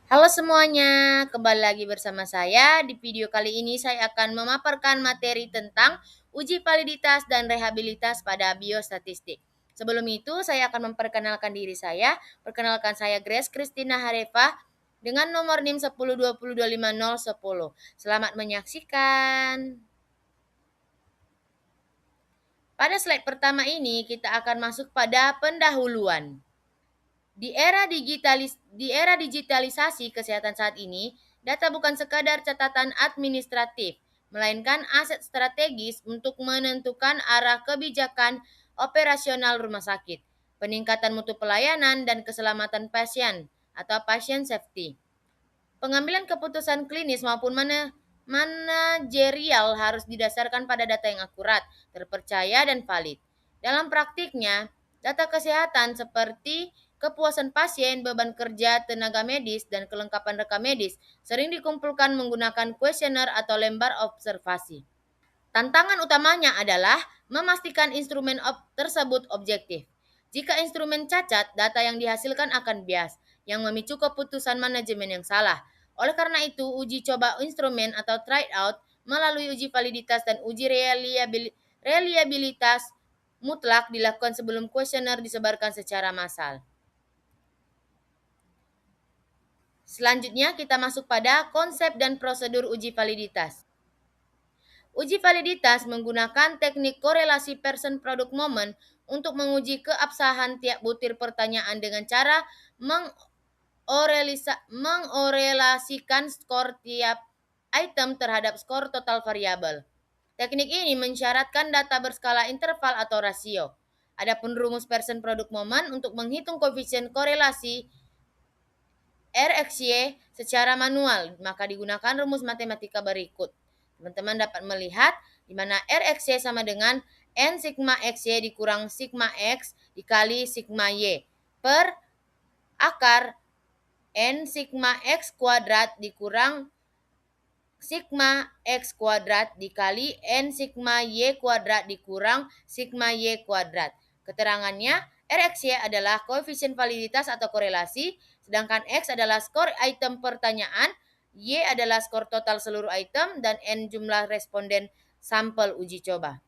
Halo semuanya, kembali lagi bersama saya. Di video kali ini saya akan memaparkan materi tentang uji validitas dan rehabilitas pada biostatistik. Sebelum itu, saya akan memperkenalkan diri saya. Perkenalkan saya Grace Christina Harefa dengan nomor NIM 10202510. Selamat menyaksikan. Pada slide pertama ini, kita akan masuk pada pendahuluan. Di era digitalisasi kesehatan saat ini, data bukan sekadar catatan administratif, melainkan aset strategis untuk menentukan arah kebijakan operasional rumah sakit, peningkatan mutu pelayanan, dan keselamatan pasien atau patient safety. Pengambilan keputusan klinis maupun manajerial harus didasarkan pada data yang akurat, terpercaya, dan valid. Dalam praktiknya, data kesehatan seperti kepuasan pasien, beban kerja tenaga medis, dan kelengkapan rekam medis sering dikumpulkan menggunakan kuesioner atau lembar observasi. Tantangan utamanya adalah memastikan instrumen tersebut objektif. Jika instrumen cacat, data yang dihasilkan akan bias, yang memicu keputusan manajemen yang salah. Oleh karena itu, uji coba instrumen atau try out melalui uji validitas dan uji reliabilitas mutlak dilakukan sebelum kuesioner disebarkan secara massal. Selanjutnya kita masuk pada konsep dan prosedur uji validitas. Uji validitas menggunakan teknik korelasi person product moment untuk menguji keabsahan tiap butir pertanyaan dengan cara mengorelasikan skor tiap item terhadap skor total variabel. Teknik ini mensyaratkan data berskala interval atau rasio. Adapun rumus person product moment untuk menghitung koefisien korelasi RxY secara manual, maka digunakan rumus matematika berikut. Teman-teman dapat melihat di mana Rxy sama dengan N sigma Xy dikurang sigma X dikali sigma Y per akar N sigma X kuadrat dikurang sigma X kuadrat dikali N sigma Y kuadrat dikurang sigma Y kuadrat. Keterangannya, Rxy adalah koefisien validitas atau korelasi, sedangkan X adalah skor item pertanyaan, Y adalah skor total seluruh item, dan N jumlah responden sampel uji coba.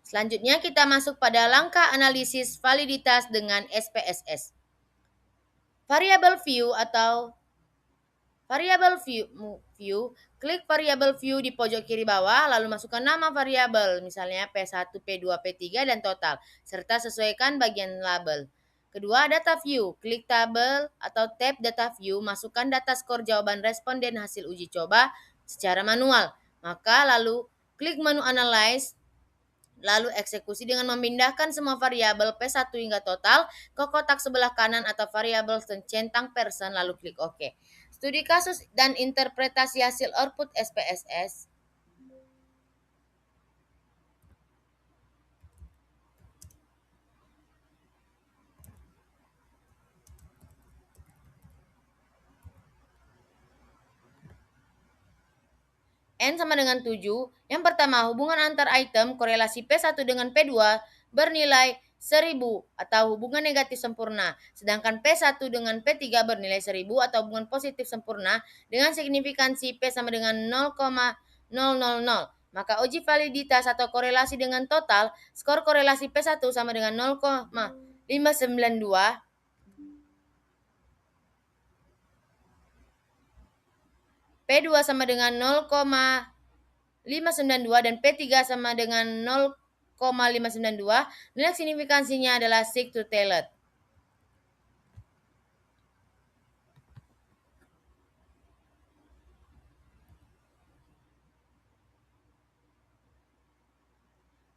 Selanjutnya kita masuk pada langkah analisis validitas dengan SPSS. Variable view atau variable view, klik variable view di pojok kiri bawah, lalu masukkan nama variabel, misalnya P1, P2, P3, dan total, serta sesuaikan bagian label. Kedua, data view, klik tabel atau tab data view, masukkan data skor jawaban responden hasil uji coba secara manual. Maka lalu klik menu analyze, lalu eksekusi dengan memindahkan semua variabel P1 hingga total ke kotak sebelah kanan atau variabel centang person, lalu klik OK. Studi kasus dan interpretasi hasil output SPSS. N sama dengan 7. Yang pertama, hubungan antar item korelasi P1 dengan P2 bernilai 1000 atau hubungan negatif sempurna, sedangkan P1 dengan P3 bernilai 1000 atau hubungan positif sempurna dengan signifikansi P sama dengan 0,000. Maka uji validitas atau korelasi dengan total, skor korelasi P1 sama dengan 0,592, P2 sama dengan 0,592 dan P3 sama dengan 0,592. Nilai signifikansinya adalah sig to tailored.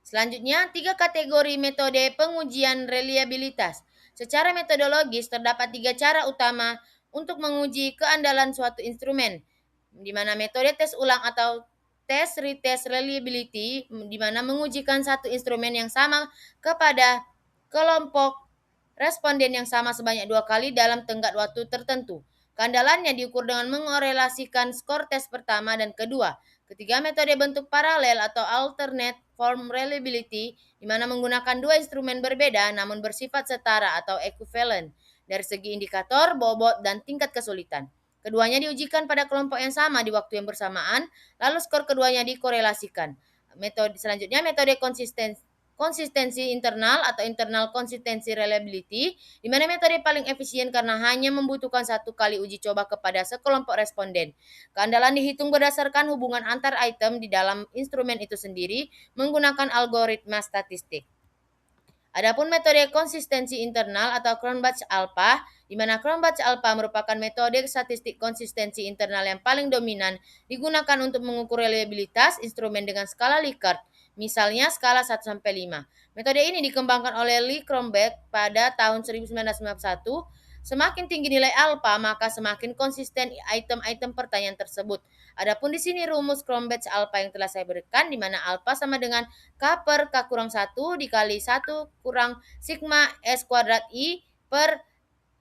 Selanjutnya, 3 kategori metode pengujian reliabilitas. Secara metodologis, terdapat 3 cara utama untuk menguji keandalan suatu instrumen, di mana metode tes ulang atau tes retest reliability, di mana mengujikan satu instrumen yang sama kepada kelompok responden yang sama sebanyak 2 kali dalam tenggat waktu tertentu. Keandalannya diukur dengan mengorelasikan skor tes pertama dan kedua. Ketiga, metode bentuk paralel atau alternate form reliability, di mana menggunakan 2 instrumen berbeda namun bersifat setara atau equivalent. dari segi indikator, bobot, dan tingkat kesulitan. Keduanya diujikan pada kelompok yang sama di waktu yang bersamaan, lalu skor keduanya dikorelasikan. Selanjutnya metode konsistensi internal atau internal consistency reliability, di mana metode paling efisien karena hanya membutuhkan satu kali uji coba kepada sekelompok responden. Keandalan dihitung berdasarkan hubungan antar item di dalam instrumen itu sendiri menggunakan algoritma statistik. Adapun metode konsistensi internal atau Cronbach-Alpha, di mana Cronbach-Alpha merupakan metode statistik konsistensi internal yang paling dominan digunakan untuk mengukur reliabilitas instrumen dengan skala Likert, misalnya skala 1 sampai 5. Metode ini dikembangkan oleh Lee Cronbach pada tahun 1991. Semakin tinggi nilai alfa, maka semakin konsisten item-item pertanyaan tersebut. Adapun di sini rumus Cronbach-Alpha yang telah saya berikan, di mana alfa sama dengan K per K kurang 1 dikali 1 kurang sigma S kuadrat I per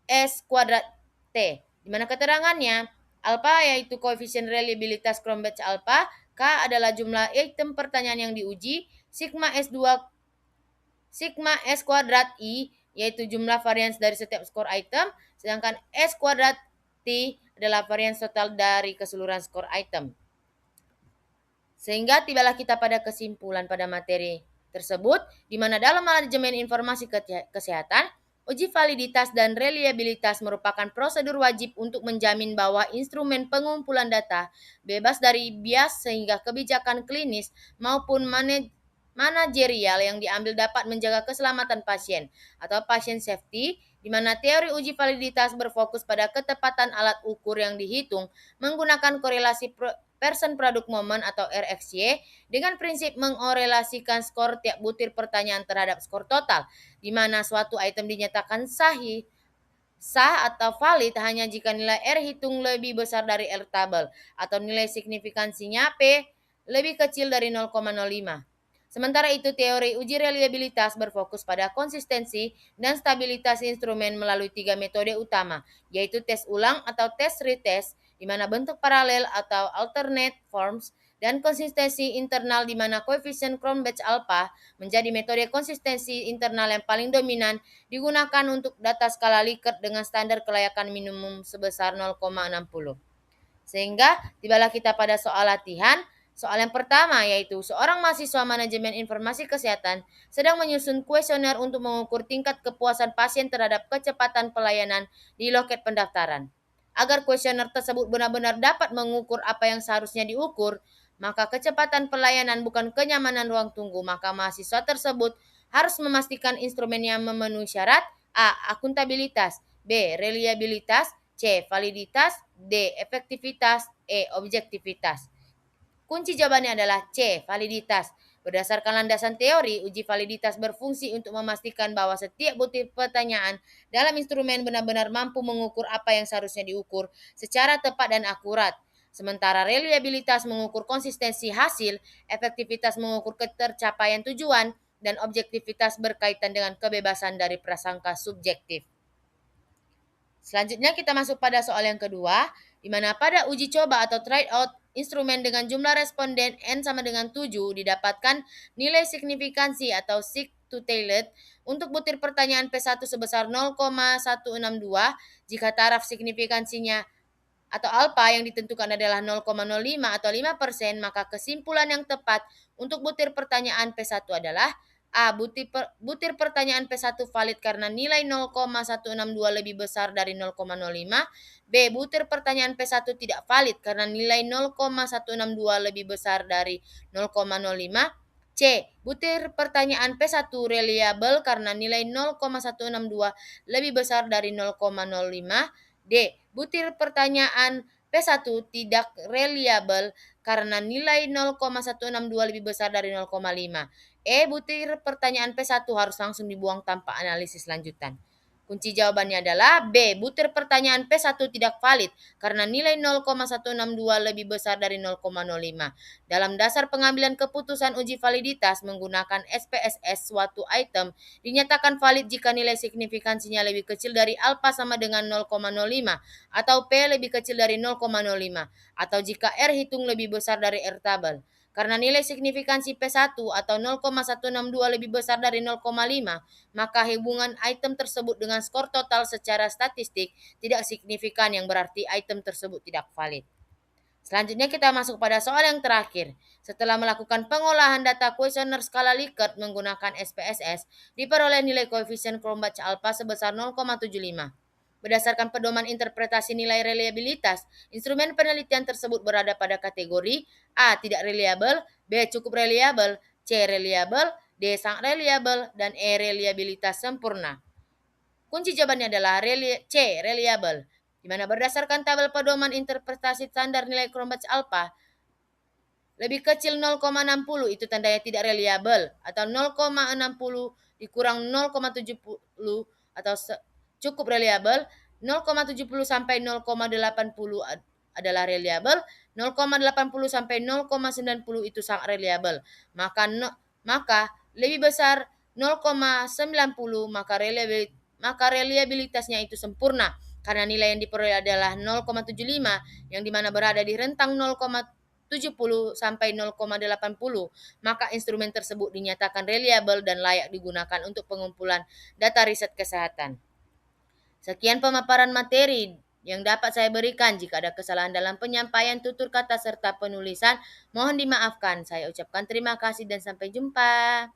S kuadrat T. Di mana keterangannya, alfa yaitu koefisien reliabilitas Cronbach-Alpha, K adalah jumlah item pertanyaan yang diuji, sigma S kuadrat I yaitu jumlah varians dari setiap skor item, sedangkan S kuadrat T adalah varians total dari keseluruhan skor item. Sehingga tibalah kita pada kesimpulan pada materi tersebut, di mana dalam manajemen informasi kesehatan, uji validitas dan reliabilitas merupakan prosedur wajib untuk menjamin bahwa instrumen pengumpulan data bebas dari bias sehingga kebijakan klinis maupun manajerial yang diambil dapat menjaga keselamatan pasien atau patient safety, di mana teori uji validitas berfokus pada ketepatan alat ukur yang dihitung menggunakan korelasi Pearson Product Moment atau RxY dengan prinsip mengorelasikan skor tiap butir pertanyaan terhadap skor total, di mana suatu item dinyatakan sah atau valid hanya jika nilai R hitung lebih besar dari R tabel atau nilai signifikansinya P lebih kecil dari 0,05. Sementara itu, teori uji reliabilitas berfokus pada konsistensi dan stabilitas instrumen melalui 3 metode utama, yaitu tes ulang atau tes retest, di mana bentuk paralel atau alternate forms, dan konsistensi internal di mana koefisien Cronbach-Alpha menjadi metode konsistensi internal yang paling dominan digunakan untuk data skala Likert dengan standar kelayakan minimum sebesar 0,60. Sehingga tibalah kita pada soal latihan. Soal yang pertama yaitu seorang mahasiswa manajemen informasi kesehatan sedang menyusun kuesioner untuk mengukur tingkat kepuasan pasien terhadap kecepatan pelayanan di loket pendaftaran. Agar kuesioner tersebut benar-benar dapat mengukur apa yang seharusnya diukur, maka kecepatan pelayanan bukan kenyamanan ruang tunggu, maka mahasiswa tersebut harus memastikan instrumen yang memenuhi syarat A. Akuntabilitas, B. Reliabilitas, C. Validitas, D. Efektivitas, E. Objektivitas. Kunci jawabannya adalah C. Validitas. Berdasarkan landasan teori, uji validitas berfungsi untuk memastikan bahwa setiap butir pertanyaan dalam instrumen benar-benar mampu mengukur apa yang seharusnya diukur secara tepat dan akurat. Sementara reliabilitas mengukur konsistensi hasil, efektivitas mengukur ketercapaian tujuan, dan objektivitas berkaitan dengan kebebasan dari prasangka subjektif. Selanjutnya kita masuk pada soal yang kedua, di mana pada uji coba atau tryout instrumen dengan jumlah responden N sama dengan 7 didapatkan nilai signifikansi atau sig-to-tailed untuk butir pertanyaan P1 sebesar 0,162 jika taraf signifikansinya atau alfa yang ditentukan adalah 0,05 atau 5%, maka kesimpulan yang tepat untuk butir pertanyaan P1 adalah A. Butir pertanyaan P1 valid karena nilai 0,162 lebih besar dari 0,05. B. Butir pertanyaan P1 tidak valid karena nilai 0,162 lebih besar dari 0,05. C. Butir pertanyaan P1 reliable karena nilai 0,162 lebih besar dari 0,05. D. Butir pertanyaan P1 tidak reliable karena nilai 0,162 lebih besar dari 0,5. Butir pertanyaan P1 harus langsung dibuang tanpa analisis lanjutan. Kunci jawabannya adalah B. Butir pertanyaan P1 tidak valid karena nilai 0,162 lebih besar dari 0,05. Dalam dasar pengambilan keputusan uji validitas menggunakan SPSS, suatu item dinyatakan valid jika nilai signifikansinya lebih kecil dari alfa sama dengan 0,05 atau P lebih kecil dari 0,05 atau jika R hitung lebih besar dari R tabel. Karena nilai signifikansi P1 atau 0,162 lebih besar dari 0,5, maka hubungan item tersebut dengan skor total secara statistik tidak signifikan, yang berarti item tersebut tidak valid. Selanjutnya kita masuk pada soal yang terakhir. Setelah melakukan pengolahan data kuesioner skala Likert menggunakan SPSS, diperoleh nilai koefisien Cronbach alpha sebesar 0,75. Berdasarkan pedoman interpretasi nilai reliabilitas, instrumen penelitian tersebut berada pada kategori A. Tidak reliabel, B. Cukup reliabel, C. Reliabel, D. Sangat reliabel, dan E. Reliabilitas sempurna. Kunci jawabannya adalah C. Reliabel, di mana berdasarkan tabel pedoman interpretasi standar nilai Cronbach alpha, lebih kecil 0,60 itu tandanya tidak reliabel, atau 0,60 dikurang 0,70 atau cukup reliabel, 0,70 sampai 0,80 adalah reliabel, 0,80 sampai 0,90 itu sangat reliabel. Maka lebih besar 0,90, maka reliabilitasnya itu sempurna karena nilai yang diperoleh adalah 0,75, yang dimana berada di rentang 0,70 sampai 0,80, maka instrumen tersebut dinyatakan reliabel dan layak digunakan untuk pengumpulan data riset kesehatan. Sekian pemaparan materi yang dapat saya berikan. Jika ada kesalahan dalam penyampaian tutur kata serta penulisan, mohon dimaafkan. Saya ucapkan terima kasih dan sampai jumpa.